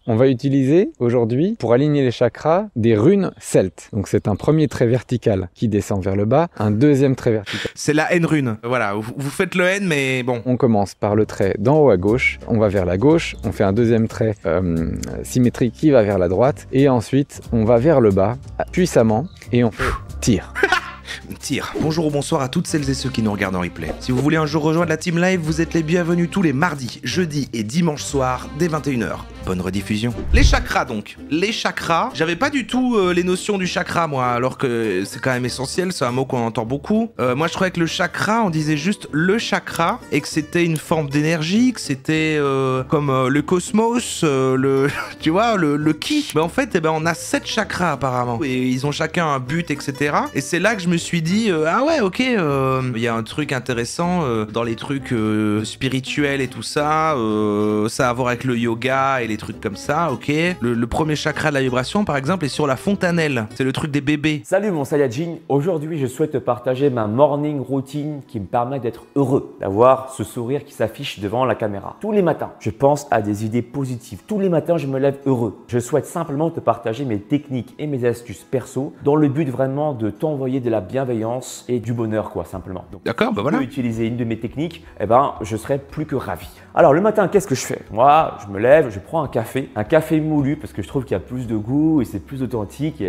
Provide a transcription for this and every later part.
On va utiliser aujourd'hui, pour aligner les chakras, des runes celtes. Donc c'est un premier trait vertical qui descend vers le bas, un deuxième trait vertical. C'est la N-rune. Voilà, vous faites le N, mais bon. On commence par le trait d'en haut à gauche, on va vers la gauche, on fait un deuxième trait symétrique qui va vers la droite, et ensuite on va vers le bas, puissamment, et on fait tir. Tire. Bonjour ou bonsoir à toutes celles et ceux qui nous regardent en replay. Si vous voulez un jour rejoindre la Team Live, vous êtes les bienvenus tous les mardis, jeudis et dimanches soirs dès 21 h. Bonne rediffusion. Les chakras donc. Les chakras, j'avais pas du tout les notions du chakra moi, alors que c'est quand même essentiel, c'est un mot qu'on entend beaucoup. Moi je croyais que le chakra, on disait juste le chakra et que c'était une forme d'énergie, que c'était comme le cosmos, tu vois, le ki. Mais en fait, eh ben, on a 7 chakras apparemment. Et ils ont chacun un but, etc. Et c'est là que je me suis dit, ah ouais, ok, il y a un truc intéressant dans les trucs spirituels et tout ça, ça a à voir avec le yoga et les trucs comme ça, ok. Le premier chakra de la vibration, par exemple, est sur la fontanelle. C'est le truc des bébés. Salut mon Saiyajin, aujourd'hui je souhaite te partager ma morning routine qui me permet d'être heureux, d'avoir ce sourire qui s'affiche devant la caméra. Tous les matins, je pense à des idées positives. Tous les matins, je me lève heureux. Je souhaite simplement te partager mes techniques et mes astuces perso dans le but vraiment de t'envoyer de la bienveillance et du bonheur quoi, simplement. D'accord, bah voilà. Si tu peux utiliser une de mes techniques, eh ben, je serai plus que ravi. Alors le matin, qu'est-ce que je fais? Moi, je me lève, je prends un café moulu parce que je trouve qu'il y a plus de goût et c'est plus authentique.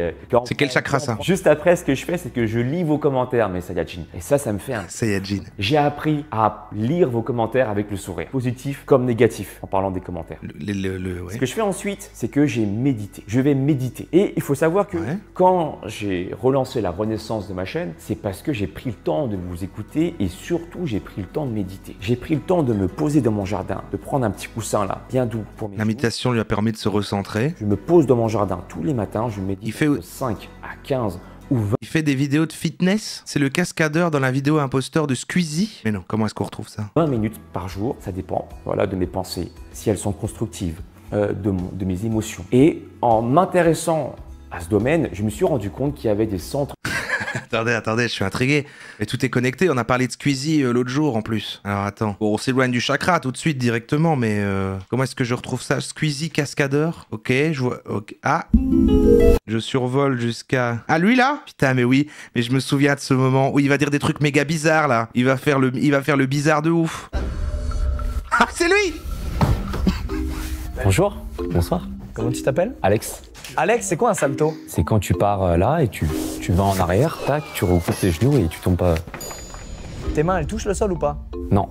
C'est quel chakra ça? Juste après, ce que je fais, c'est que je lis vos commentaires, mes Saiyajin. Et ça me fait un Saiyajin. J'ai appris à lire vos commentaires avec le sourire, positif comme négatif, en parlant des commentaires. Ouais. Ce que je fais ensuite, c'est que j'ai médité. Je vais méditer. Et il faut savoir que quand j'ai relancé la renaissance de ma chaîne, c'est parce que j'ai pris le temps de vous écouter et surtout, j'ai pris le temps de méditer. J'ai pris le temps de me poser dans mon jardin, de prendre un petit coussin là, bien doux pour mes La méditation lui a permis de se recentrer. Je me pose dans mon jardin tous les matins, je médite Il fait... de 5 à 15 ou 20. Il fait des vidéos de fitness. C'est le cascadeur dans la vidéo imposteur de Squeezie. Mais non, comment est-ce qu'on retrouve ça? 20 minutes par jour, ça dépend voilà, de mes pensées, si elles sont constructives, de mes émotions. Et en m'intéressant à ce domaine, je me suis rendu compte qu'il y avait des centres. Attendez, je suis intrigué. Mais tout est connecté, on a parlé de Squeezie l'autre jour en plus. Alors attends, bon, on s'éloigne du chakra tout de suite directement, mais comment est-ce que je retrouve ça? Squeezie cascadeur. Ok, je vois. Okay. Ah, je survole jusqu'à... Ah, lui là? Putain, mais oui, mais je me souviens de ce moment où il va dire des trucs méga bizarres là. Il va faire le bizarre de ouf. Ah, c'est lui! Bonjour, bonsoir. Comment tu t'appelles? Alex. Alex, c'est quoi un salto? C'est quand tu pars là et tu vas en arrière, tac, tu recoupes tes genoux et tu tombes pas. Tes mains, elles touchent le sol ou pas? Non.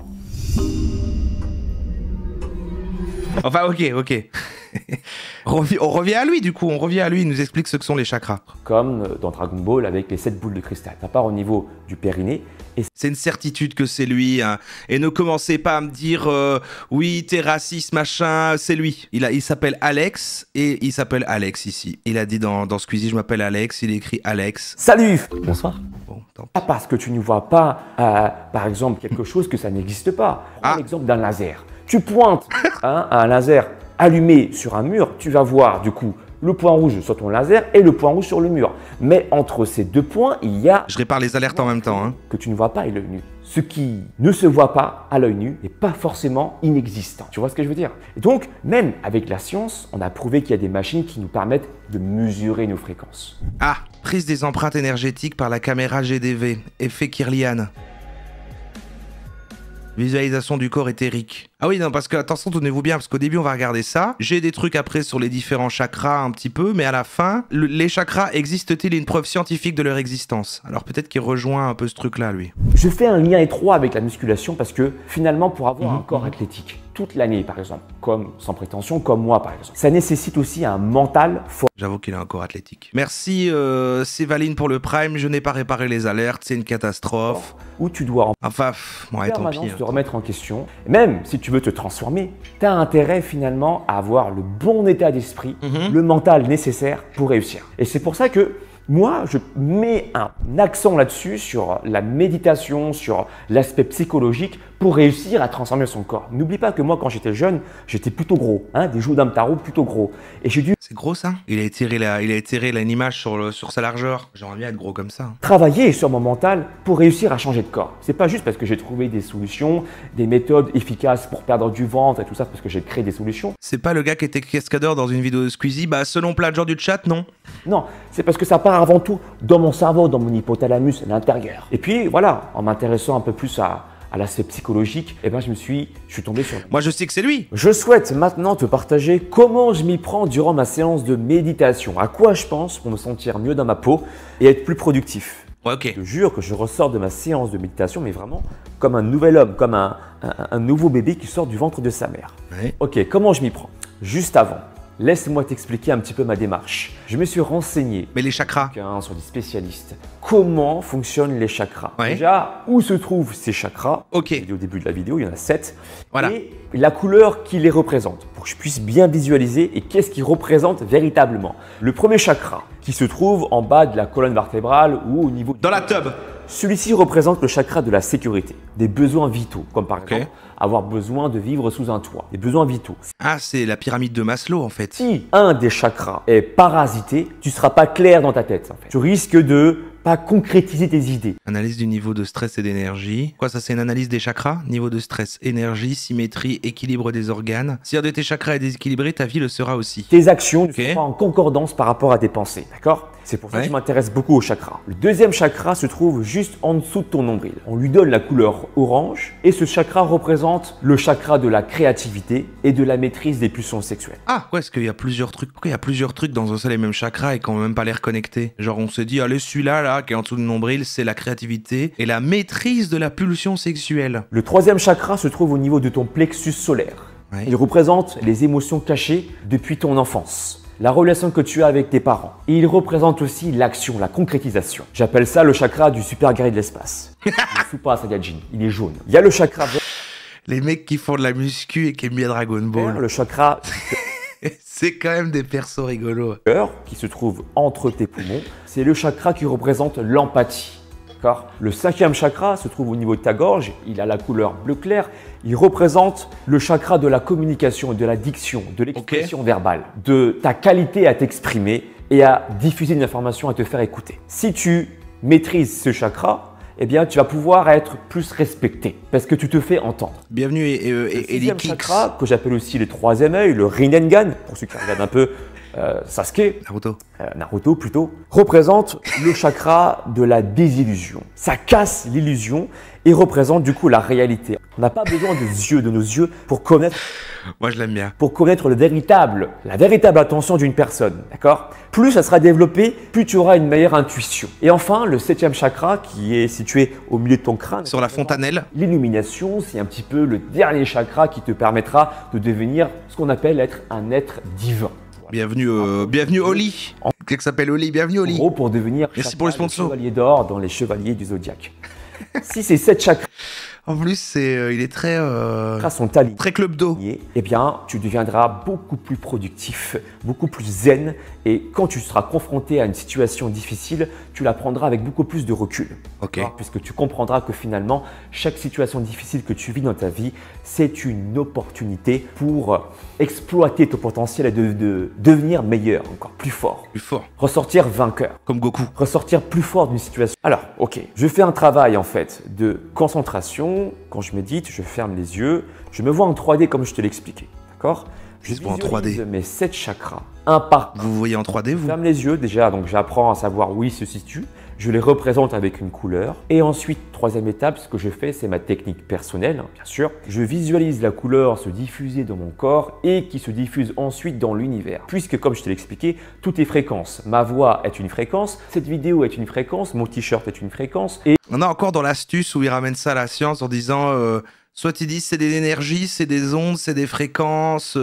Enfin, ok. On revient à lui du coup, il nous explique ce que sont les chakras. Comme dans Dragon Ball avec les 7 boules de cristal. Ça part au niveau du périnée. C'est une certitude que c'est lui, hein. Et ne commencez pas à me dire oui, t'es raciste, machin, c'est lui. Il s'appelle Alex et il s'appelle Alex ici. Il a dit dans Squeezie, je m'appelle Alex, il écrit Alex. Salut! Bonsoir. Bon, tant pis. Pas parce que tu ne vois pas, par exemple, quelque chose que ça n'existe pas. Prends l'exemple d'un laser. Tu pointes un laser allumé sur un mur, tu vas voir du coup le point rouge sur ton laser et le point rouge sur le mur. Mais entre ces deux points, il y a... Je répare les alertes en même temps. Hein. Que tu ne vois pas à l'œil nu. Ce qui ne se voit pas à l'œil nu n'est pas forcément inexistant. Tu vois ce que je veux dire? Et donc, même avec la science, on a prouvé qu'il y a des machines qui nous permettent de mesurer nos fréquences. Ah, prise des empreintes énergétiques par la caméra GDV, effet Kirlian. Visualisation du corps éthérique. Ah oui, non, parce que, attention, tenez-vous bien, parce qu'au début, on va regarder ça. J'ai des trucs après sur les différents chakras un petit peu, mais à la fin, les chakras, existe-t-il une preuve scientifique de leur existence? Alors peut-être qu'il rejoint un peu ce truc-là, lui. Je fais un lien étroit avec la musculation parce que, finalement, pour avoir un corps athlétique, toute l'année, par exemple, comme sans prétention, comme moi, par exemple, ça nécessite aussi un mental fort. J'avoue qu'il a un corps athlétique. Merci, Sévaline, pour le Prime. Je n'ai pas réparé les alertes, c'est une catastrophe. Où tu dois enfin, ouais, tant pis. Te remettre en question. Et même si tu veux te transformer, tu as intérêt finalement à avoir le bon état d'esprit, le mental nécessaire pour réussir. Et c'est pour ça que moi, je mets un accent là-dessus sur la méditation, sur l'aspect psychologique pour réussir à transformer son corps. N'oublie pas que moi, quand j'étais jeune, j'étais plutôt gros, hein, des joues d'Amtaro plutôt gros. Et j'ai dû C'est gros ça? Il a étiré une image sur sa largeur. J'aimerais bien être gros comme ça. travailler sur mon mental pour réussir à changer de corps. C'est pas juste parce que j'ai trouvé des solutions, des méthodes efficaces pour perdre du ventre et tout ça, parce que j'ai créé des solutions. C'est pas le gars qui était cascadeur dans une vidéo de Squeezie? Bah selon plein de gens du chat, non? Non, c'est parce que ça part avant tout dans mon cerveau, dans mon hypothalamus, à l'intérieur. Et puis voilà, en m'intéressant un peu plus à l'aspect psychologique, eh ben, je suis tombé sur lui. Moi je sais que c'est lui. Je souhaite maintenant te partager comment je m'y prends durant ma séance de méditation, à quoi je pense pour me sentir mieux dans ma peau et être plus productif. Ouais, ok. Je te jure que je ressors de ma séance de méditation, mais vraiment comme un nouvel homme, comme un nouveau bébé qui sort du ventre de sa mère. Ouais. Ok, comment je m'y prends? Juste avant, laisse-moi t'expliquer un petit peu ma démarche. Je me suis renseigné Mais les chakras? sur des spécialistes. Comment fonctionnent les chakras? Ouais. Déjà, où se trouvent ces chakras? Ok. J'ai dit au début de la vidéo, il y en a 7. Voilà. Et la couleur qui les représente, pour que je puisse bien visualiser et qu'est-ce qui représente véritablement. Le premier chakra, qui se trouve en bas de la colonne vertébrale ou au niveau… Dans la tub. Celui-ci représente le chakra de la sécurité, des besoins vitaux, comme par Ok. exemple avoir besoin de vivre sous un toit, des besoins vitaux. Ah, c'est la pyramide de Maslow en fait. Si un des chakras est parasité, tu ne seras pas clair dans ta tête. En fait. Tu risques de pas concrétiser tes idées. Analyse du niveau de stress et d'énergie. Quoi, ça c'est une analyse des chakras? Niveau de stress, énergie, symétrie, équilibre des organes. Si un de tes chakras est déséquilibré, ta vie le sera aussi. Tes actions ne Ok. sont pas en concordance par rapport à tes pensées, d'accord? C'est pour ça que Ouais. je m'intéresse beaucoup au chakra. Le deuxième chakra se trouve juste en dessous de ton nombril. On lui donne la couleur orange et ce chakra représente le chakra de la créativité et de la maîtrise des pulsions sexuelles. Ah, quoi, est-ce qu'il y a plusieurs trucs? Pourquoi il y a plusieurs trucs dans un seul et même chakra et qu'on n'a même pas l'air connectés? Genre on se dit, allez, celui-là, là, qui est en dessous du nombril, c'est la créativité et la maîtrise de la pulsion sexuelle. Le troisième chakra se trouve au niveau de ton plexus solaire. Ouais. Il représente les émotions cachées depuis ton enfance, la relation que tu as avec tes parents. Et il représente aussi l'action, la concrétisation. J'appelle ça le chakra du super guerrier de l'espace. Le Super Saiyajin, il est jaune. Il y a le chakra Les mecs qui font de la muscu et qui aiment bien Dragon vert, Ball. le chakra C'est quand même des persos rigolos. cœur qui se trouve entre tes poumons. C'est le chakra qui représente l'empathie. D'accord. Le cinquième chakra se trouve au niveau de ta gorge. Il a la couleur bleu clair. Il représente le chakra de la communication, de la diction, de l'expression verbale, de ta qualité à t'exprimer et à diffuser une information, à te faire écouter. Si tu maîtrises ce chakra, eh bien, tu vas pouvoir être plus respecté parce que tu te fais entendre. Bienvenue Le et les sixième kicks. chakra, que j'appelle aussi le troisième œil, le Rinnegan, pour ceux qui regardent un peu Sasuke, Naruto. Naruto plutôt, représente le chakra de la désillusion. Ça casse l'illusion et représente du coup la réalité. On n'a pas besoin des yeux, de nos yeux pour connaître Moi je l'aime bien. la véritable attention d'une personne, d'accord? Plus ça sera développé, plus tu auras une meilleure intuition. Et enfin, le septième chakra qui est situé au milieu de ton crâne. Sur la fontanelle. L'illumination, c'est un petit peu le dernier chakra qui te permettra de devenir ce qu'on appelle être un être divin. Bienvenue Oli. Quelqu'un qui s'appelle Oli, bienvenue En Oli. gros, pour devenir Merci pour le sponsor. chevalier d'or dans les chevaliers du zodiaque. Si ces 7 chakras En plus, il est très sont alignés, très club d'eau. eh bien, tu deviendras beaucoup plus productif, beaucoup plus zen. Et quand tu seras confronté à une situation difficile, tu la prendras avec beaucoup plus de recul. Ok. D'accord? Puisque tu comprendras que finalement, chaque situation difficile que tu vis dans ta vie, c'est une opportunité pour exploiter ton potentiel et de devenir meilleur, encore plus fort. Plus fort. Ressortir vainqueur. Comme Goku. Ressortir plus fort d'une situation. Alors, ok, je fais un travail en fait de concentration. Quand je médite, je ferme les yeux. Je me vois en 3D comme je te l'expliquais. D'accord? Je se voit en 3D. visualise mes 7 chakras, un par un. Vous voyez en 3D, Je vous? ferme les yeux déjà, donc j'apprends à savoir où ils se situent. Je les représente avec une couleur. Et ensuite, troisième étape, ce que je fais, c'est ma technique personnelle, bien sûr. Je visualise la couleur se diffuser dans mon corps et qui se diffuse ensuite dans l'univers. Puisque, comme je te l'ai expliqué, tout est fréquence. Ma voix est une fréquence, cette vidéo est une fréquence, mon t-shirt est une fréquence. Et On est encore dans l'astuce où il ramène ça à la science en disant soit ils disent c'est des énergies, c'est des ondes, c'est des fréquences,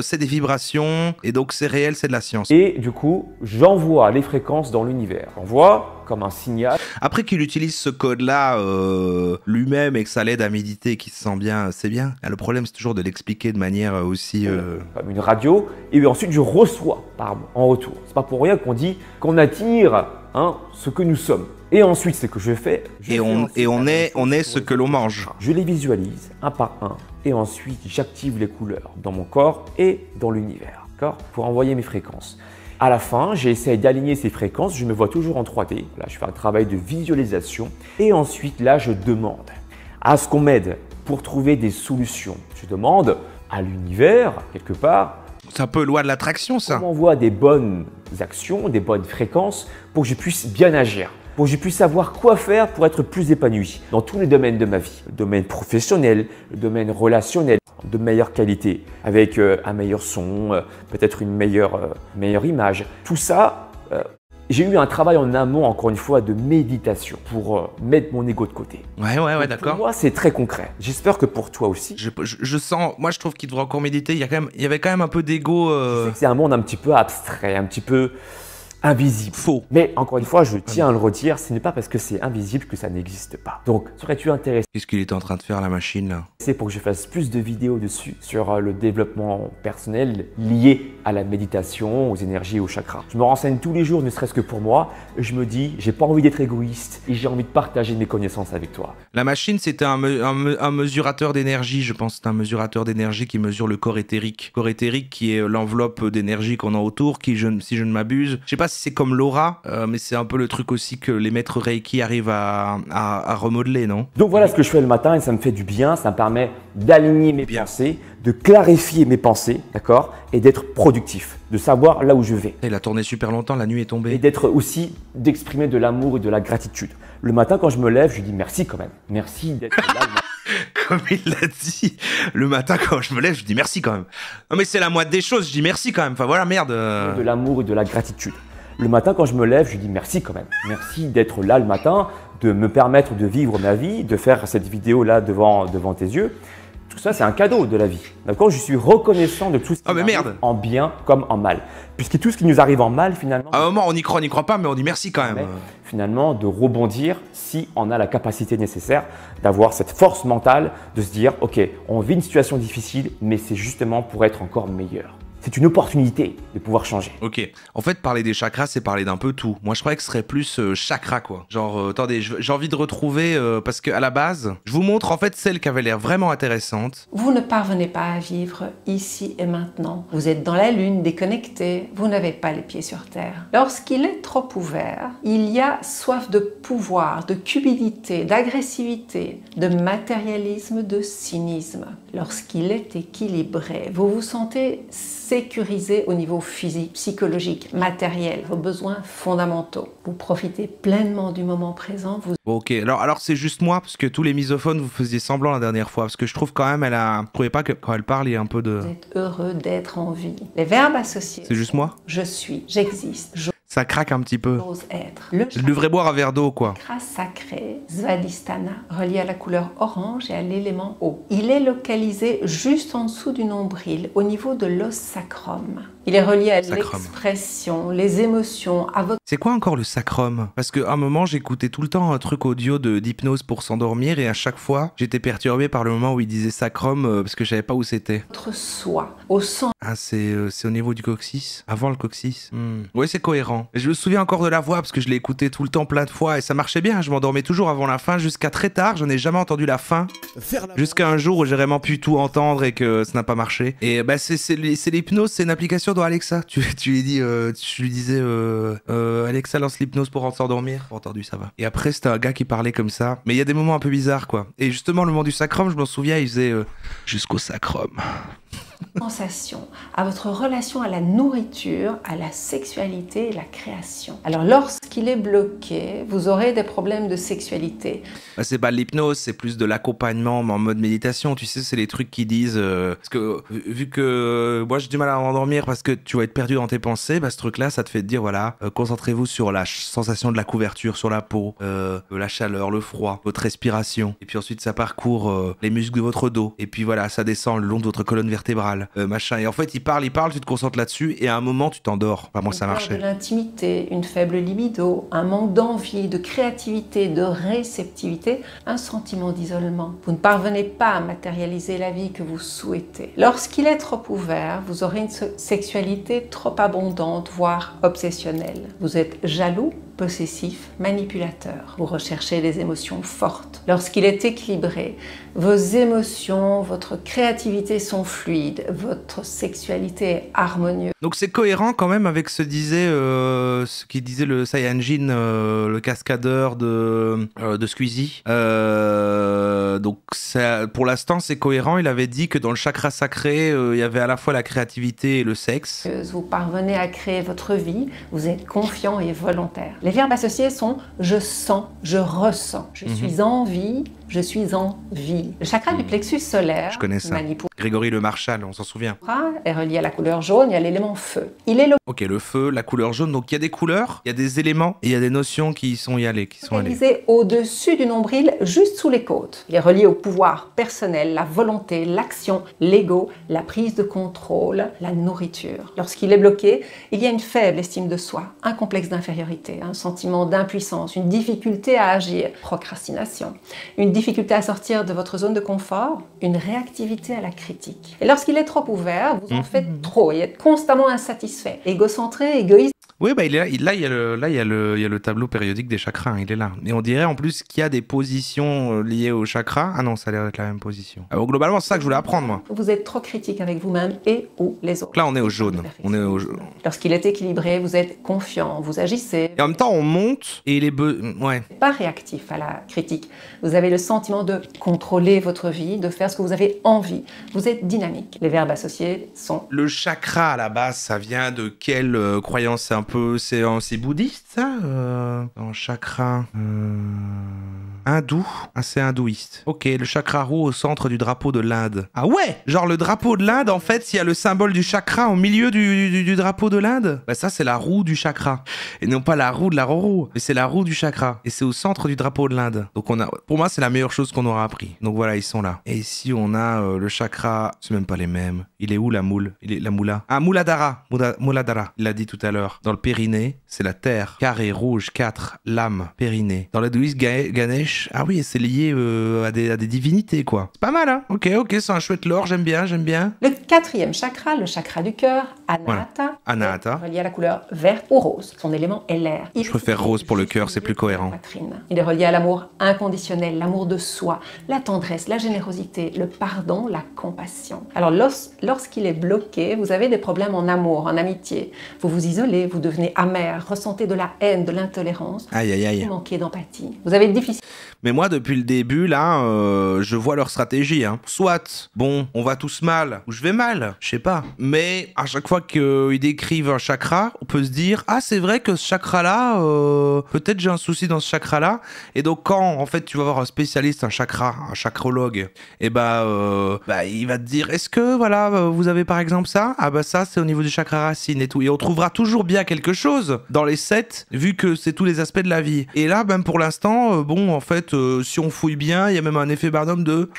c'est des vibrations, et donc c'est réel, c'est de la science. Et du coup, j'envoie les fréquences dans l'univers. J'envoie comme un signal. Après qu'il utilise ce code-là lui-même et que ça l'aide à méditer et qu'il se sent bien, c'est bien. Le problème, c'est toujours de l'expliquer de manière aussi… Comme une radio, et ensuite je reçois en retour. C'est pas pour rien qu'on dit qu'on attire ce que nous sommes. Et ensuite, ce que je fais... On est ce que l'on mange. Je les visualise un par un et ensuite j'active les couleurs dans mon corps et dans l'univers, d'accord, pour envoyer mes fréquences. À la fin, j'essaie d'aligner ces fréquences, je me vois toujours en 3D. Là, je fais un travail de visualisation et ensuite, là, je demande à ce qu'on m'aide pour trouver des solutions. Je demande à l'univers, quelque part, c'est un peu loi de l'attraction, ça. On m'envoie des bonnes actions, des bonnes fréquences pour que je puisse bien agir, pour que je puisse savoir quoi faire pour être plus épanoui dans tous les domaines de ma vie. Le domaine professionnel, le domaine relationnel, de meilleure qualité, avec un meilleur son, peut-être une meilleure image. Tout ça, j'ai eu un travail en amont, encore une fois, de méditation pour mettre mon ego de côté. Ouais, d'accord. Pour moi, c'est très concret. J'espère que pour toi aussi. Je sens, moi je trouve qu'il devrait encore méditer. Il y avait quand même un peu d'ego. C'est un monde un petit peu abstrait, un petit peu invisible. Faux. Mais encore une fois, je tiens à le redire, ce n'est pas parce que c'est invisible que ça n'existe pas. Donc, serais-tu intéressé? Qu'est-ce qu'il était en train de faire, la machine, là? C'est pour que je fasse plus de vidéos dessus, sur le développement personnel lié à la méditation, aux énergies et aux chakras. Je me renseigne tous les jours, ne serait-ce que pour moi, et je me dis, j'ai pas envie d'être égoïste et j'ai envie de partager mes connaissances avec toi. La machine, c'était un mesurateur d'énergie, je pense. C'est un mesurateur d'énergie qui mesure le corps éthérique. Le corps éthérique qui est l'enveloppe d'énergie qu'on a autour, qui, si je ne m'abuse, je sais pas si c'est comme l'aura, mais c'est un peu le truc aussi que les maîtres Reiki arrivent à remodeler, non? Donc voilà ce que je fais le matin et ça me fait du bien, ça me permet d'aligner mes pensées, de clarifier mes pensées, d'accord, et d'être productif, de savoir là où je vais. Il a tourné super longtemps, la nuit est tombée. Et d'être aussi, d'exprimer de l'amour et de la gratitude. Le matin quand je me lève, je dis merci quand même, merci d'être là. Comme il l'a dit, le matin quand je me lève, je dis merci quand même. Non mais c'est la moindre des choses, je dis merci quand même, enfin voilà, merde. De l'amour et de la gratitude. Le matin, quand je me lève, je dis merci quand même. Merci d'être là le matin, de me permettre de vivre ma vie, de faire cette vidéo-là devant tes yeux. Tout ça, c'est un cadeau de la vie. D'accord? Je suis reconnaissant de tout ce qui m'arrive en bien comme en mal. Puisque tout ce qui nous arrive en mal, finalement… À un moment, on y croit pas, mais on dit merci quand même. Finalement, de rebondir si on a la capacité nécessaire d'avoir cette force mentale de se dire « Ok, on vit une situation difficile, mais c'est justement pour être encore meilleur. » C'est une opportunité de pouvoir changer. Ok. En fait, parler des chakras, c'est parler d'un peu tout. Moi, je croyais que ce serait plus chakra, quoi. Genre, attendez, j'ai envie de retrouver, parce qu'à la base, je vous montre en fait celle qui avait l'air vraiment intéressante. Vous ne parvenez pas à vivre ici et maintenant. Vous êtes dans la lune, déconnecté, vous n'avez pas les pieds sur terre. Lorsqu'il est trop ouvert, il y a soif de pouvoir, de cupidité, d'agressivité, de matérialisme, de cynisme. Lorsqu'il est équilibré, vous vous sentez sécurisé au niveau physique, psychologique, matériel, vos besoins fondamentaux. Vous profitez pleinement du moment présent. Ok, alors c'est juste moi, parce que tous les misophones, vous faisiez semblant la dernière fois, parce que je trouve quand même, je trouvais pas que quand elle parle, il y a un peu de… Vous êtes heureux d'être en vie. Les verbes associés… C'est juste moi? Je suis, j'existe, ça craque un petit peu. j'ose être. Je devrais boire un verre d'eau, quoi. Le chakra sacré, Svadhisthana, relié à la couleur orange et à l'élément eau. Il est localisé juste en dessous du nombril, au niveau de l'os sacrum. Il est relié à l'expression, les émotions, à votre… C'est quoi encore le sacrum? Parce qu'à un moment, j'écoutais tout le temps un truc audio d'hypnose pour s'endormir et à chaque fois, j'étais perturbé par le moment où il disait sacrum parce que je savais pas où c'était. Votre soi, au centre. Ah, c'est au niveau du coccyx? Avant le coccyx? Ouais, c'est cohérent. Et je me souviens encore de la voix parce que je l'ai écouté tout le temps plein de fois et ça marchait bien. Je m'endormais toujours avant la fin jusqu'à très tard. Je n'ai jamais entendu la fin. Jusqu'à un jour où j'ai vraiment pu tout entendre et que ça n'a pas marché. Et bah, c'est l'hypnose, c'est une application dans Alexa. Tu lui dis, tu lui disais Alexa lance l'hypnose pour s'endormir. Pas entendu, ça va. Et après c'était un gars qui parlait comme ça. Mais il y a des moments un peu bizarres quoi. Et justement le moment du sacrum, je m'en souviens, il faisait jusqu'au sacrum. Sensation, à votre relation à la nourriture, à la sexualité et la création. Alors lorsqu'il est bloqué, vous aurez des problèmes de sexualité. Bah, c'est pas de l'hypnose, c'est plus de l'accompagnement mais en mode méditation. Tu sais, c'est les trucs qui disent parce que vu que moi j'ai du mal à m'endormir parce que tu vas être perdu dans tes pensées, bah ce truc là ça te fait te dire voilà, concentrez-vous sur la sensation de la couverture sur la peau, la chaleur, le froid, votre respiration et puis ensuite ça parcourt les muscles de votre dos et puis voilà, ça descend le long de votre colonne vertébrale. Machin. Et en fait, il parle, tu te concentres là-dessus et à un moment, tu t'endors. Enfin, moi, ça marchait. De l'intimité, une faible libido, un manque d'envie, de créativité, de réceptivité, un sentiment d'isolement. Vous ne parvenez pas à matérialiser la vie que vous souhaitez. Lorsqu'il est trop ouvert, vous aurez une sexualité trop abondante, voire obsessionnelle. Vous êtes jaloux, possessif, manipulateur. Vous recherchez des émotions fortes. Lorsqu'il est équilibré, vos émotions, votre créativité sont fluides, votre sexualité est harmonieuse. Donc c'est cohérent quand même avec ce qui disait le Saiyajin, le cascadeur de Squeezie. Donc pour l'instant c'est cohérent. Il avait dit que dans le chakra sacré, il y avait à la fois la créativité et le sexe. Vous parvenez à créer votre vie, vous êtes confiant et volontaire. Les verbes associés sont je sens, je ressens, je suis en vie, je suis en vie. Le chakra du plexus solaire, je connais ça. Grégory Le Marchal, on s'en souvient. Est relié à la couleur jaune et à l'élément feu. Il est le Ok, le feu, la couleur jaune. Donc il y a des couleurs, il y a des éléments et il y a des notions qui sont allées. Réalisé au-dessus du nombril, juste sous les côtes. Il est relié au pouvoir personnel, la volonté, l'action, l'ego, la prise de contrôle, la nourriture. Lorsqu'il est bloqué, il y a une faible estime de soi, un complexe d'infériorité, un sentiment d'impuissance, une difficulté à agir, procrastination, une difficulté à sortir de votre zone de confort, une réactivité à la critique. Et lorsqu'il est trop ouvert, vous en faites trop et êtes constamment insatisfait, égocentré, égoïste. Oui, bah il est là. Il y a le tableau périodique des chakras. Il est là. Et on dirait en plus qu'il y a des positions liées aux chakras. Ah non, ça a l'air d'être la même position. Alors globalement, c'est ça que je voulais apprendre, moi. Vous êtes trop critique avec vous-même et ou les autres. Donc là, on est au jaune. Lorsqu'il est équilibré, vous êtes confiant, vous agissez. Et en même temps, on monte et ouais. Pas réactif à la critique. Vous avez le sentiment de contrôler votre vie, de faire ce que vous avez envie. Vous êtes dynamique. Les verbes associés sont... Le chakra, à la base, ça vient de quelle croyance? C'est bouddhiste, ça un chakra hindou. Ah, c'est hindouiste. Ok, le chakra roux au centre du drapeau de l'Inde. Ah ouais, genre le drapeau de l'Inde, en fait, il y a le symbole du chakra au milieu du drapeau de l'Inde. Bah ça, c'est la roue du chakra. Et non pas la roue de la roue, mais c'est la roue du chakra. Et c'est au centre du drapeau de l'Inde. Donc pour moi, c'est la meilleure chose qu'on aura appris. Donc voilà, ils sont là. Et ici, on a le chakra, c'est même pas les mêmes. Il est où la moule? La moula. Ah, Muladhara. Muladhara. Il l'a dit tout à l'heure. Dans le périnée, c'est la terre. Carré rouge, 4, lame, périnée. Dans l'hindouisme, Ganesh, ah oui, c'est lié à des divinités, quoi. C'est pas mal, hein? Ok, c'est un chouette lore, j'aime bien. Le quatrième chakra, le chakra du cœur, Anahata. Voilà. Anahata. Relié à la couleur verte ou rose. Son élément est l'air. Je préfère rose pour le cœur, c'est plus cohérent. Il est relié à l'amour inconditionnel, l'amour de soi, la tendresse, la générosité, le pardon, la compassion. Alors lorsqu'il est bloqué, vous avez des problèmes en amour, en amitié. Vous vous isolez, vous devenez amer, ressentez de la haine, de l'intolérance. Aïe. Vous manquez d'empathie. Vous avez difficile. Mais moi, depuis le début, là, je vois leur stratégie. Hein. Soit, bon, on va tous mal, ou je vais mal, je sais pas. Mais à chaque fois qu'ils décrivent un chakra, on peut se dire, ah, c'est vrai que ce chakra-là, peut-être j'ai un souci dans ce chakra-là. Et donc, quand, en fait, tu vas voir un spécialiste, un chakrologue, et il va te dire, est-ce que, voilà, vous avez par exemple ça? Ah bah ça, c'est au niveau du chakra racine et tout. Et on trouvera toujours bien quelque chose dans les 7, vu que c'est tous les aspects de la vie. Et là, même pour l'instant, bon, en fait, si on fouille bien, il y a même un effet Barnum de...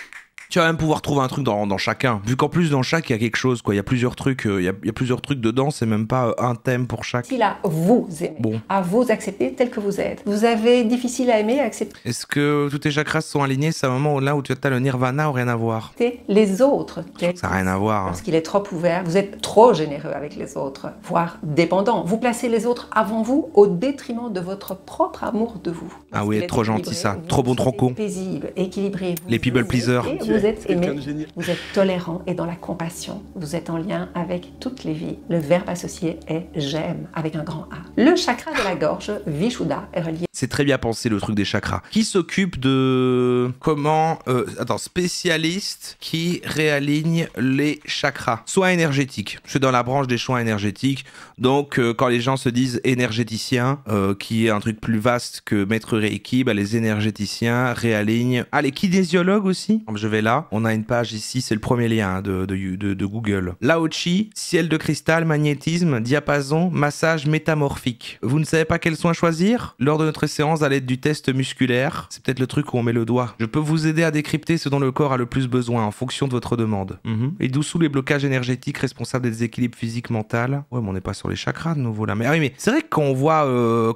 Tu vas même pouvoir trouver un truc dans chacun. Vu qu'en plus, dans chaque, il y a quelque chose, quoi. Il y a plusieurs trucs, il y a plusieurs trucs dedans, c'est même pas un thème pour chaque. Difficile à vous aimer, à vous accepter tel que vous êtes. Vous avez difficile à aimer, à accepter. Est-ce que tous tes chakras sont alignés? C'est un moment là où tu as le nirvana ou rien à voir? Les autres. Ça n'a rien à voir. Lorsqu'il est trop ouvert, vous êtes trop généreux avec les autres, voire dépendant. Vous placez les autres avant vous au détriment de votre propre amour de vous. Ah oui, trop gentil ça. Trop bon, trop con. Paisible, équilibré. Les people pleasers. Vous êtes aimé, vous êtes tolérant et dans la compassion. Vous êtes en lien avec toutes les vies. Le verbe associé est j'aime avec un grand A. Le chakra de la gorge, Vishuddha, est relié. C'est très bien pensé le truc des chakras. Qui s'occupe de spécialiste qui réaligne les chakras. Soins énergétiques. Je suis dans la branche des soins énergétiques. Donc quand les gens se disent énergéticiens, qui est un truc plus vaste que maître Reiki, bah, les énergéticiens réalignent. Ah, les kinésiologues aussi. Je vais là. On a une page ici, c'est le premier lien de Google. Lao Chi, ciel de cristal, magnétisme, diapason, massage métamorphique. Vous ne savez pas quels soins choisir lors de notre séances à l'aide du test musculaire. C'est peut-être le truc où on met le doigt. Je peux vous aider à décrypter ce dont le corps a le plus besoin en fonction de votre demande. Et d'où sont les blocages énergétiques responsables des déséquilibres physiques mental. Ouais, mais on n'est pas sur les chakras de nouveau là. Mais ah oui, mais c'est vrai que quand on voit,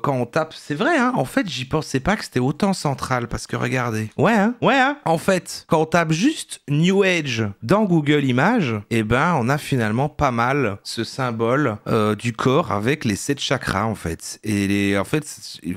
quand on tape, c'est vrai, hein. En fait, j'y pensais pas que c'était autant central parce que regardez. Ouais, hein. Ouais, hein. En fait, quand on tape juste New Age dans Google Images, eh ben, on a finalement pas mal ce symbole du corps avec les 7 chakras en fait. Et en fait,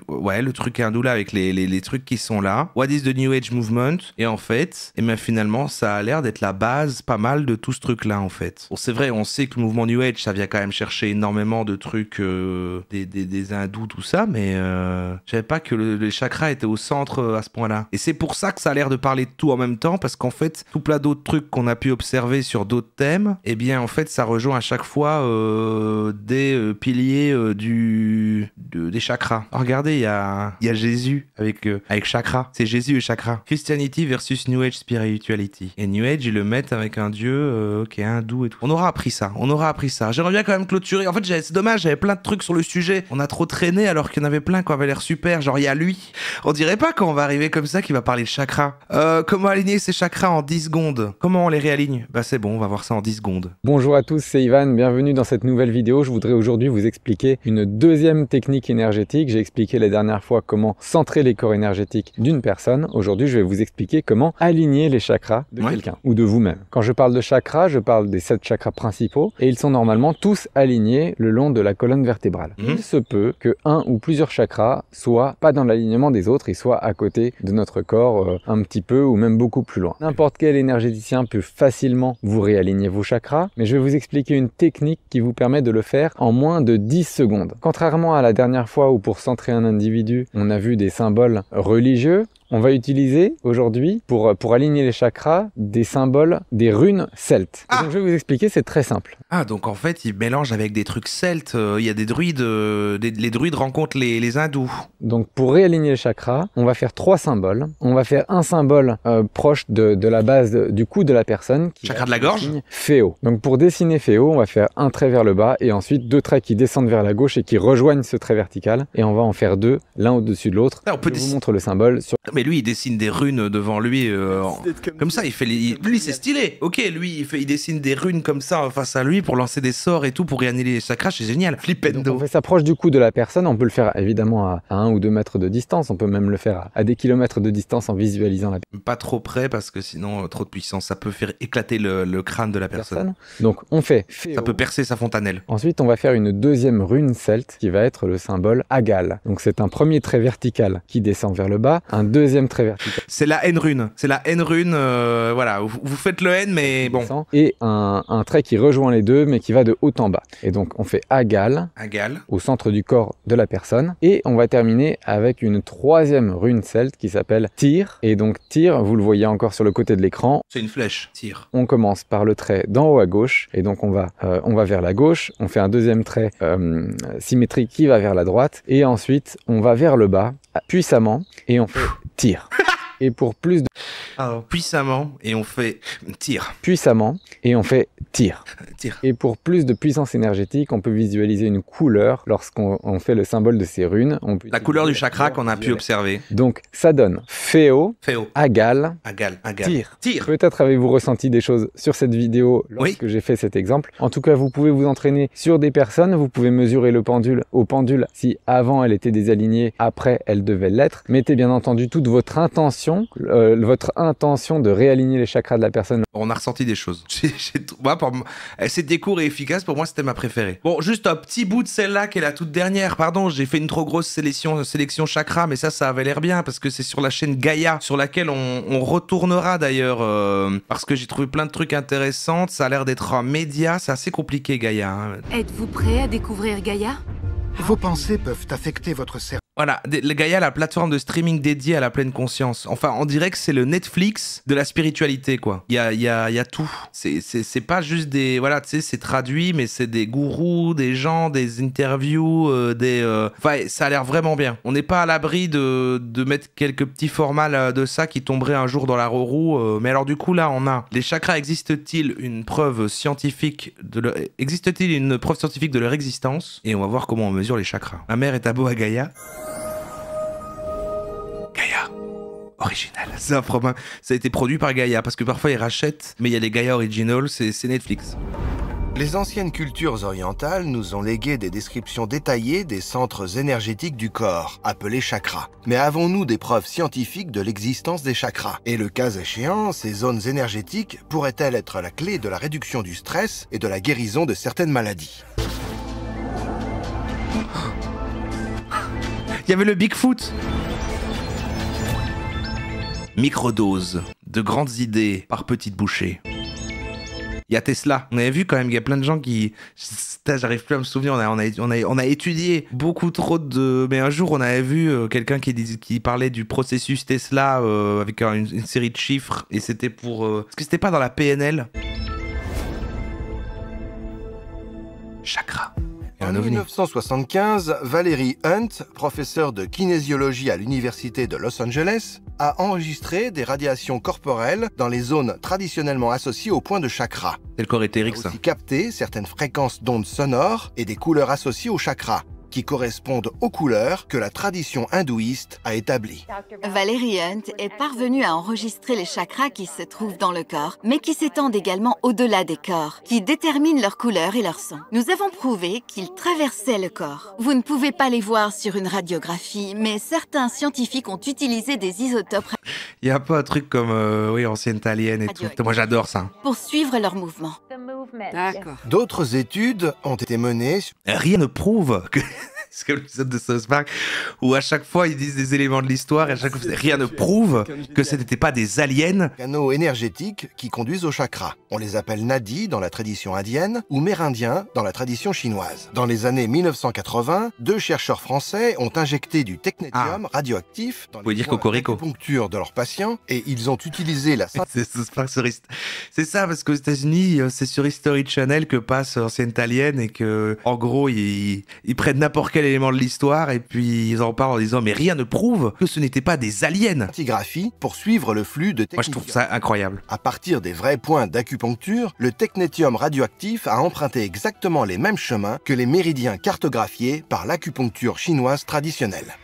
ouais, le truc hindou là avec les trucs qui sont là. What is the New Age movement? Et en fait, eh ben, finalement, ça a l'air d'être la base pas mal de tout ce truc là en fait. Bon, c'est vrai, on sait que le mouvement New Age, ça vient quand même chercher énormément de trucs des hindous, tout ça, mais je savais pas que les chakras étaient au centre à ce point-là. Et c'est pour ça que ça a l'air de parler de tout en même temps, parce qu'en fait, tout plein d'autres trucs qu'on a pu observer sur d'autres thèmes, eh bien, en fait, ça rejoint à chaque fois des piliers des chakras. Alors, regardez, il y a Jésus avec chakra. C'est Jésus et chakra. Christianity versus New Age Spirituality. Et New Age, ils le mettent avec un dieu qui est hindou et tout. On aura appris ça. J'aimerais bien quand même clôturer. En fait, c'est dommage, j'avais plein de trucs sur le sujet. On a trop traîné alors qu'il y en avait plein qui avaient l'air super. Genre, il y a lui. On dirait pas quand on va arriver comme ça qu'il va parler de chakras. Comment aligner ces chakras en 10 secondes? Comment on les réaligne? Bah, c'est bon, on va voir ça en 10 secondes. Bonjour à tous, c'est Ivan. Bienvenue dans cette nouvelle vidéo. Je voudrais aujourd'hui vous expliquer une deuxième technique énergétique. J'ai expliqué la dernière fois comment centrer les corps énergétiques d'une personne. Aujourd'hui, je vais vous expliquer comment aligner les chakras de quelqu'un ou de vous-même. Quand je parle de chakras, je parle des 7 chakras principaux et ils sont normalement tous alignés le long de la colonne vertébrale. Il se peut que un ou plusieurs chakras soient pas dans l'alignement des autres, ils soient à côté de notre corps un petit peu ou même beaucoup plus loin. N'importe quel énergéticien peut facilement vous réaligner vos chakras, mais je vais vous expliquer une technique qui vous permet de le faire en moins de 10 secondes. Contrairement à la dernière fois où pour centrer un individu, on a vu des symboles religieux, on va utiliser aujourd'hui, pour aligner les chakras, des symboles, des runes celtes. Donc je vais vous expliquer, c'est très simple. Ah, donc en fait, ils mélangent avec des trucs celtes. Il y a des druides, les druides rencontrent les hindous. Donc pour réaligner les chakras, on va faire 3 symboles. On va faire un symbole proche de la base du cou de la personne. Chakra de la gorge. Féo. Donc pour dessiner Féo, on va faire un trait vers le bas et ensuite 2 traits qui descendent vers la gauche et qui rejoignent ce trait vertical. Et on va en faire 2, l'un au-dessus de l'autre. Je vous montre le symbole sur... Mais lui, il dessine des runes devant lui, comme ça. Il fait lui, c'est stylé. Ok, lui, il dessine des runes comme ça face à lui pour lancer des sorts et tout, pour réanimer les chakras. C'est génial. Flippendo. On fait ça proche du cou de la personne. On peut le faire évidemment à 1 ou 2 mètres de distance. On peut même le faire à des kilomètres de distance en visualisant la personne. Pas trop près parce que sinon, trop de puissance. Ça peut faire éclater le crâne de la personne. Donc, on fait Féo. Ça peut percer sa fontanelle. Ensuite, on va faire une deuxième rune celte qui va être le symbole Agal. Donc, c'est un premier trait vertical qui descend vers le bas, un deuxième trait vertical. C'est la N-rune. C'est la N-rune, voilà. Vous faites le N, mais bon. Et un trait qui rejoint les deux, mais qui va de haut en bas. Et donc, on fait Agal. Agal. Au centre du corps de la personne. Et on va terminer avec une troisième rune celte qui s'appelle Tyr. Et donc, Tyr, vous le voyez encore sur le côté de l'écran. C'est une flèche, Tyr. On commence par le trait d'en haut à gauche. Et donc, on va vers la gauche. On fait un deuxième trait symétrique qui va vers la droite. Et ensuite, on va vers le bas, puissamment. Et on fait Tyr. Et pour plus de... Alors, puissamment, et on fait Tyr. Puissamment, et on fait Tyr. Tyr. Et pour plus de puissance énergétique, on peut visualiser une couleur lorsqu'on fait le symbole de ces runes. La couleur du chakra qu'on a pu observer. Donc, ça donne Féo, Agal, Tyr. Peut-être avez-vous ressenti des choses sur cette vidéo lorsque j'ai fait cet exemple. En tout cas, vous pouvez vous entraîner sur des personnes. Vous pouvez mesurer le pendule au pendule. Si avant, elle était désalignée, après, elle devait l'être. Mettez bien entendu toute votre intention de réaligner les chakras de la personne. On a ressenti des choses. C'était court et efficace. Pour moi, c'était ma préférée. Bon, juste un petit bout de celle-là qui est la toute dernière. Pardon, j'ai fait une trop grosse sélection chakra, mais ça avait l'air bien parce que c'est sur la chaîne Gaïa, sur laquelle on retournera d'ailleurs parce que j'ai trouvé plein de trucs intéressants. Ça a l'air d'être un média. C'est assez compliqué, Gaïa. Hein. Êtes-vous prêt à découvrir Gaïa? Vos pensées peuvent affecter votre cerveau. Voilà, le Gaïa, la plateforme de streaming dédiée à la pleine conscience. Enfin, on dirait que c'est le Netflix de la spiritualité, quoi. Il y a tout. C'est pas juste des... Voilà, tu sais, c'est traduit, mais c'est des gourous, des gens, des interviews, Enfin, ça a l'air vraiment bien. On n'est pas à l'abri de mettre quelques petits formats de ça qui tomberaient un jour dans la roue. Mais alors, du coup, là, on a... Les chakras, existe-t-il une preuve scientifique de leur existence? Et on va voir comment on mesure les chakras. Ma mère est à Boa Gaïa. original. C'est un problème. Ça a été produit par Gaïa, parce que parfois ils rachètent, mais il y a les Gaïa Original, c'est Netflix. Les anciennes cultures orientales nous ont légué des descriptions détaillées des centres énergétiques du corps, appelés chakras. Mais avons-nous des preuves scientifiques de l'existence des chakras? Et le cas échéant, ces zones énergétiques pourraient-elles être la clé de la réduction du stress et de la guérison de certaines maladies? Il y avait le Bigfoot. Microdose, de grandes idées par petites bouchées. Il y a Tesla. On avait vu quand même, il y a plein de gens qui... J'arrive plus à me souvenir, on a étudié beaucoup trop de... Mais un jour, on avait vu quelqu'un qui parlait du processus Tesla avec une série de chiffres. Et c'était pour... Est-ce que c'était pas dans la PNL? Chakra. En 1975, Valerie Hunt, professeure de kinésiologie à l'Université de Los Angeles, a enregistré des radiations corporelles dans les zones traditionnellement associées au point de chakra. C'est le corps éthérique, Elle a ça. aussi capté certaines fréquences d'ondes sonores et des couleurs associées au chakra, qui correspondent aux couleurs que la tradition hindouiste a établies. Valerie Hunt est parvenue à enregistrer les chakras qui se trouvent dans le corps, mais qui s'étendent également au-delà des corps, qui déterminent leur couleur et leur son. Nous avons prouvé qu'ils traversaient le corps. Vous ne pouvez pas les voir sur une radiographie, mais certains scientifiques ont utilisé des isotopes Il y a pas un truc comme, oui, ancienne italienne et tout. Moi, j'adore ça. pour suivre leurs mouvements. D'accord. D'autres études ont été menées sur Rien ne prouve que... C'est comme l'épisode de South Park où à chaque fois ils disent des éléments de l'histoire et à chaque fois rien ne prouve que ce n'était pas des aliens. les canaux énergétiques qui conduisent au chakra. On les appelle nadis dans la tradition indienne ou mérindiens dans la tradition chinoise. Dans les années 1980, 2 chercheurs français ont injecté du technétium radioactif dans Vous pouvez les dire points cocorico. d'acupuncture de leurs patients et ils ont utilisé la C'est South Park sur c'est ça parce qu'aux États-Unis c'est sur History Channel que passe Ancienne Italienne et que en gros ils prennent n'importe quel élément de l'histoire et puis ils en parlent en disant mais rien ne prouve que ce n'était pas des aliens. scintigraphie pour suivre le flux de Moi je technétium. trouve ça incroyable. À partir des vrais points d'acupuncture, le technétium radioactif a emprunté exactement les mêmes chemins que les méridiens cartographiés par l'acupuncture chinoise traditionnelle.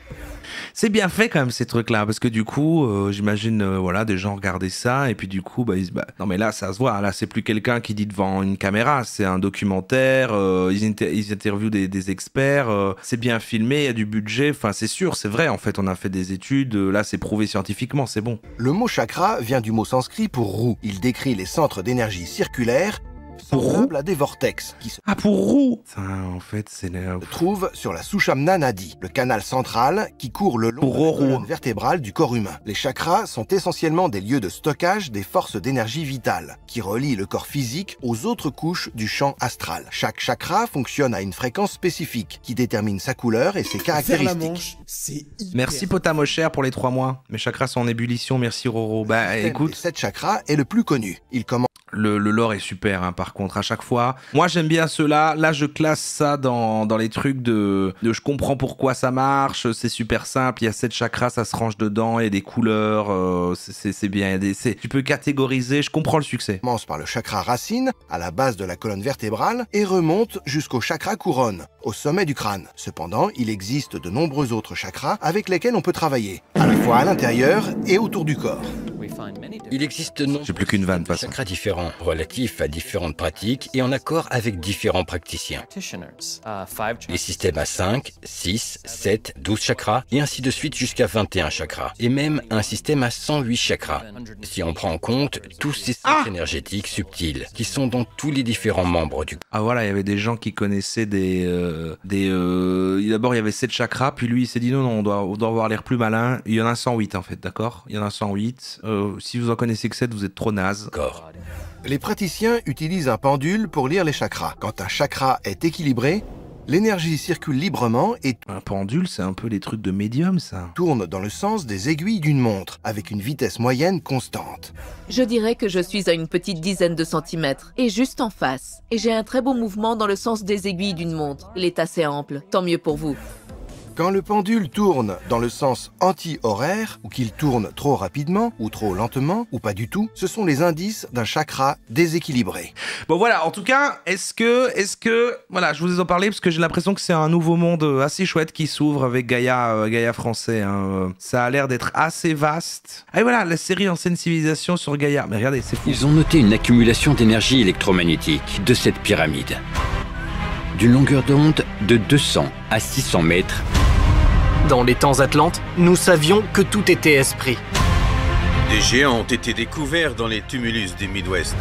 C'est bien fait quand même ces trucs-là parce que du coup, j'imagine voilà des gens regardaient ça et puis du coup ils se non mais là ça se voit, là c'est plus quelqu'un qui dit devant une caméra, c'est un documentaire, ils interviewent des experts, c'est bien filmé, il y a du budget, enfin c'est sûr, c'est vrai en fait, on a fait des études, là c'est prouvé scientifiquement, c'est bon. Le mot chakra vient du mot sanskrit pour roue. Il décrit les centres d'énergie circulaires semblables à des vortex qui se Ah pour roue. En fait c'est trouvent sur la Sushumna Nadi, le canal central qui court le long Pour de la roue. colonne vertébrale du corps humain. Les chakras sont essentiellement des lieux de stockage des forces d'énergie vitale qui relient le corps physique aux autres couches du champ astral. Chaque chakra fonctionne à une fréquence spécifique qui détermine sa couleur et ses caractéristiques. Merci Potamocher pour les 3 mois. Mes chakras sont en ébullition, merci Roro. Bah écoute, 7 chakras est le plus connu. Il commence le lore est super, hein, par contre, à chaque fois. Moi, j'aime bien ceux-là. Là, je classe ça dans les trucs de je comprends pourquoi ça marche, c'est super simple. Il y a 7 chakras, ça se range dedans, il y a des couleurs, c'est bien. Tu peux catégoriser, je comprends le succès. commence par le chakra racine, à la base de la colonne vertébrale, et remonte jusqu'au chakra couronne, au sommet du crâne. Cependant, il existe de nombreux autres chakras avec lesquels on peut travailler, à la fois à l'intérieur et autour du corps. Il existe de nombreux J'ai plus qu'une vanne, de toute façon. chakras différents, relatifs à différentes pratiques et en accord avec différents praticiens. Les systèmes à 5, 6, 7, 12 chakras et ainsi de suite jusqu'à 21 chakras. Et même un système à 108 chakras. Si on prend en compte tous ces centres énergétiques subtils qui sont dans tous les différents membres du corps. Ah voilà, il y avait des gens qui connaissaient d'abord il y avait 7 chakras, puis lui il s'est dit non, on doit avoir l'air plus malin. Il y en a 108 en fait, d'accord? Il y en a 108. Si vous en connaissez que 7, vous êtes trop naze. Les praticiens utilisent un pendule pour lire les chakras. Quand un chakra est équilibré, l'énergie circule librement et Un pendule, c'est un peu les trucs de médium, ça. tourne dans le sens des aiguilles d'une montre, avec une vitesse moyenne constante. Je dirais que je suis à une petite dizaine de centimètres, et juste en face. Et j'ai un très beau mouvement dans le sens des aiguilles d'une montre. Il est assez ample, tant mieux pour vous. Quand le pendule tourne dans le sens anti-horaire, ou qu'il tourne trop rapidement, ou trop lentement, ou pas du tout, ce sont les indices d'un chakra déséquilibré. Bon voilà, en tout cas, est-ce que, voilà, je vous ai en parlé parce que j'ai l'impression que c'est un nouveau monde assez chouette qui s'ouvre avec Gaïa français. Hein. Ça a l'air d'être assez vaste. Et voilà, la série Ancienne Civilisation sur Gaïa. Mais regardez, c'est fou. Ils ont noté une accumulation d'énergie électromagnétique de cette pyramide. D'une longueur d'onde de 200 à 600 mètres. Dans les temps atlantes, nous savions que tout était esprit. Des géants ont été découverts dans les tumulus du Midwest.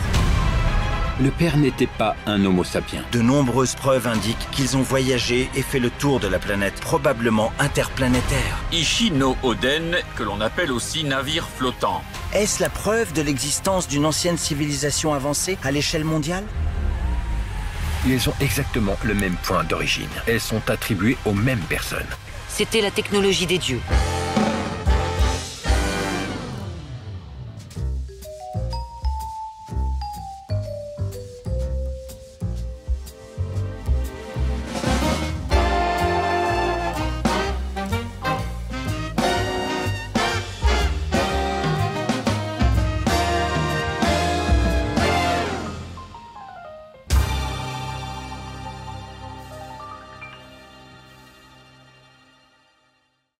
Le père n'était pas un homo sapiens. De nombreuses preuves indiquent qu'ils ont voyagé et fait le tour de la planète, probablement interplanétaire. Ishi no Oden, que l'on appelle aussi navire flottant. Est-ce la preuve de l'existence d'une ancienne civilisation avancée à l'échelle mondiale? Ils ont exactement le même point d'origine. Elles sont attribuées aux mêmes personnes. C'était la technologie des dieux.